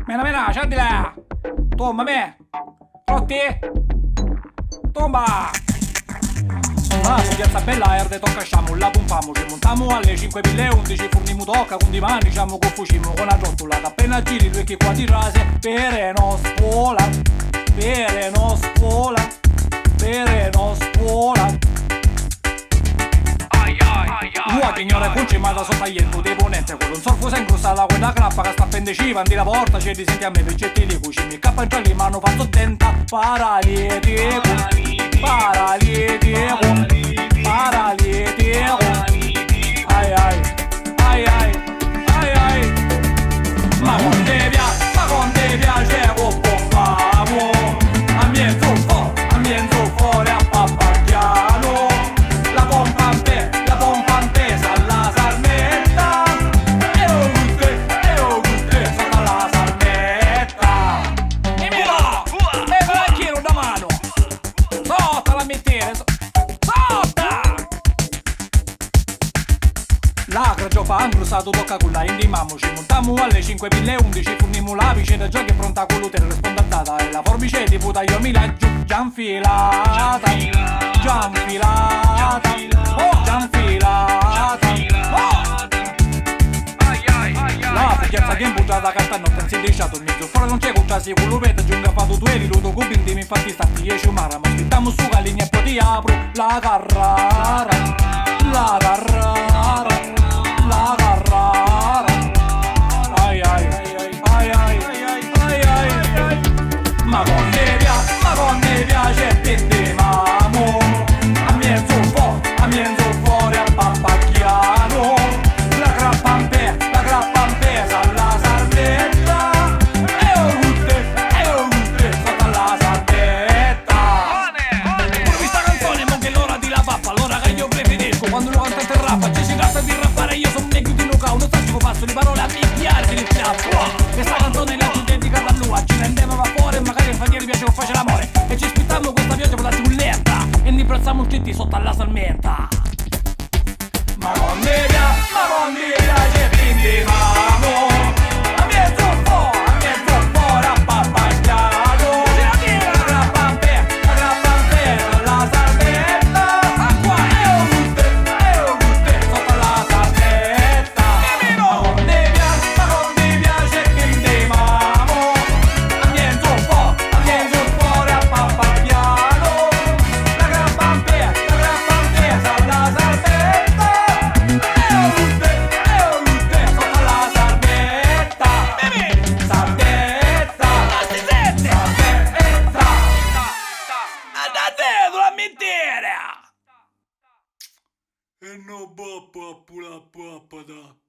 Mena mena, scendi là! Tomba me! Rotti! Tomba! Su Piazza Bella Erde tocca sciamo, la pompamo, ci montiamo alle 5.011, forniamo tocca, con di mani, diciamo con fucimo, con la trottolata, appena giri due che qua di rase, pereno spola, pereno spola, pereno spola. Tua che ignora concimata sotto tagliendo dei ponente, con un sorfo si incrostata quella crappa che sta a pendeci, vandi la porta, c'è di senti a me, pezzetti di cucimi, cappa in gialli, ma hanno fatto denta, paralietico, paralietico, paralietico, ai ai, ai ai, ai ai, ma quando piace con pompamo, a mezzo fuori a pappagliano, la pompa in te, la pompa in te, la salmetta, e oh gutte, sotto la salmetta, e mi va, e vai chiedo una mano, sotto la mettere, l'acra giofa anglosato tocca con la indimamo, ci montammo alle 5.011, forniamo la vicenda già che è pronta con l'utero rispondazzata e la forbice di puta io mi la giù già infilata, già infilata, oh già infilata, oh la figliazza che è imbugiata carta non pensi lisciato il mezzo fuori non c'è cucciasi con l'upetta giunga fatto tu eri luto con bindimi infatti stati esci umara ma spittiamo su caligna e poi ti apro la carrara, la carrara, la carrara, ai ai, ai ai, ai ai, ma quando piace pendevamo, a mezzo fuori a pappagliano, la grappa in pesa, la salvetta, e oh gutte, sotto la salvetta. Questa canzone mo che l'ora di la pappa, l'ora che io preferisco, quando lo canta il rappa, ci si tratta di rappare, io sono meglio di Luca, uno statico passo di parole a picchiare di piazza. Questa canzone la dedicata a lui, ci rendeva vapore, magari in famiglia piace che face l'amore, e ci aspettiamo questa pioggia per la giulletta, e ne prezzamo tutti sotto alla salmenta. Ma quando piace pendevamo, a mezzo fuori a pappagliano, la grappa in pesa, la salvetta, acqua e oh gutte, sotto la salvetta. Ma quando piace pendevamo, a mezzo fuori a pappagliano, la grappa in pesa, la salvetta, e oh gutte, sotto la salvetta, salvetta, salvetta, andate sulla mentira! E no bappa pula pappa da.